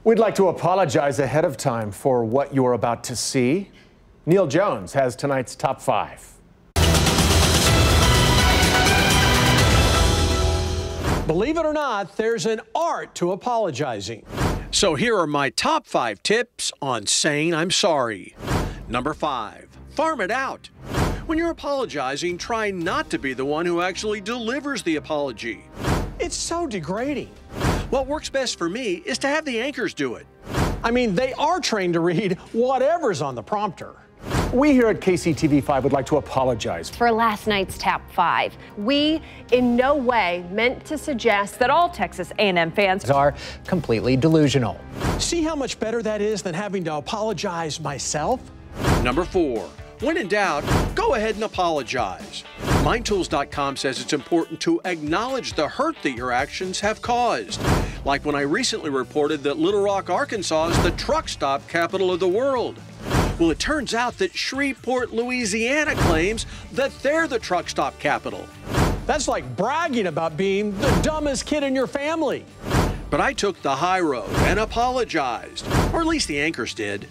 We'd like to apologize ahead of time for what you're about to see. Neal Jones has tonight's top 5. Believe it or not, there's an art to apologizing. So here are my top 5 tips on saying I'm sorry. Number 5, farm it out. When you're apologizing, try not to be the one who actually delivers the apology. It's so degrading. What works best for me is to have the anchors do it. I mean, they are trained to read whatever's on the prompter. We here at KCTV5 would like to apologize for last night's top 5. We in no way meant to suggest that all Texas A&M fans are completely delusional. See how much better that is than having to apologize myself? Number 4, when in doubt, go ahead and apologize. MindTools.com says it's important to acknowledge the hurt that your actions have caused. Like when I recently reported that Little Rock, Arkansas is the truck stop capital of the world. Well, it turns out that Shreveport, Louisiana claims that they're the truck stop capital. That's like bragging about being the dumbest kid in your family. But I took the high road and apologized, or at least the anchors did.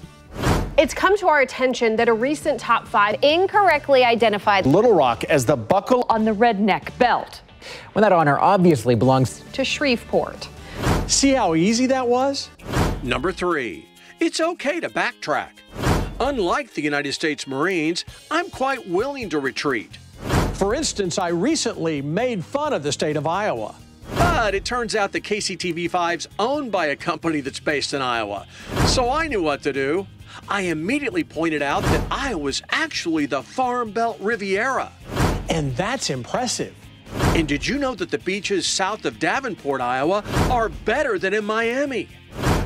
It's come to our attention that a recent top 5 incorrectly identified Little Rock as the buckle on the redneck belt, when that honor obviously belongs to Shreveport. See how easy that was? Number 3, it's okay to backtrack. Unlike the United States Marines, I'm quite willing to retreat. For instance, I recently made fun of the state of Iowa. But it turns out that KCTV5's owned by a company that's based in Iowa. So I knew what to do. I immediately pointed out that Iowa's actually the Farm Belt Riviera. And that's impressive. And did you know that the beaches south of Davenport, Iowa are better than in Miami?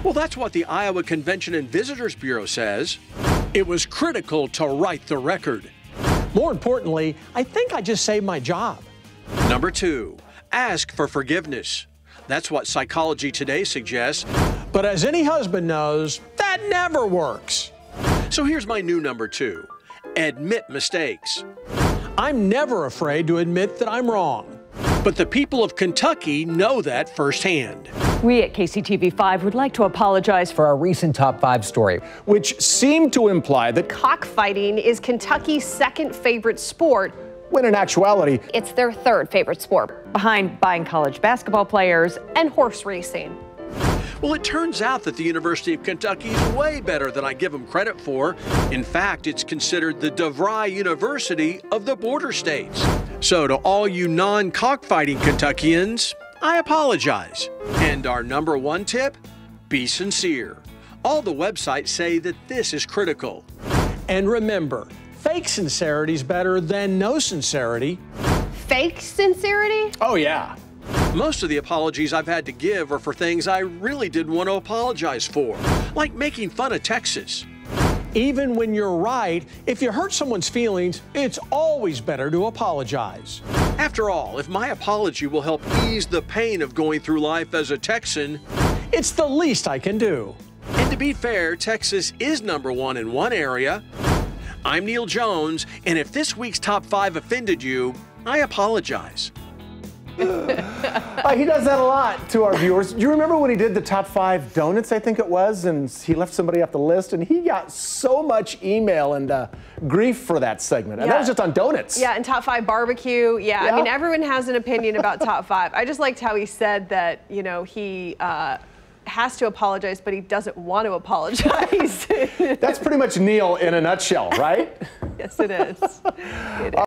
Well, that's what the Iowa Convention and Visitors Bureau says. It was critical to right the record. More importantly, I think I just saved my job. Number 2, ask for forgiveness. That's what Psychology Today suggests. But as any husband knows, that never works. So here's my new number 2, admit mistakes. I'm never afraid to admit that I'm wrong. But the people of Kentucky know that firsthand. We at KCTV5 would like to apologize for our recent top 5 story, which seemed to imply that cockfighting is Kentucky's second favorite sport, when in actuality, it's their third favorite sport, behind buying college basketball players and horse racing. Well, it turns out that the University of Kentucky is way better than I give them credit for. In fact, it's considered the DeVry University of the border states. So to all you non-cockfighting Kentuckians, I apologize. And our number 1 tip, be sincere. All the websites say that this is critical. And remember, fake sincerity is better than no sincerity. Fake sincerity? oh yeah. Most of the apologies I've had to give are for things I really didn't want to apologize for, like making fun of Texas. Even when you're right, if you hurt someone's feelings, it's always better to apologize. After all, if my apology will help ease the pain of going through life as a Texan, it's the least I can do. And to be fair, Texas is number 1 in one area. I'm Neal Jones, and if this week's top 5 offended you, I apologize. He does that a lot to our viewers. Do you remember when he did the top 5 donuts, I think it was, and he left somebody off the list, and he got so much email and grief for that segment. And that was just on donuts. Yeah, and top 5 barbecue. Yeah, I mean, everyone has an opinion about top 5. I just liked how he said that, you know, he has to apologize, but he doesn't want to apologize. That's pretty much Neal in a nutshell, right? Yes, it is.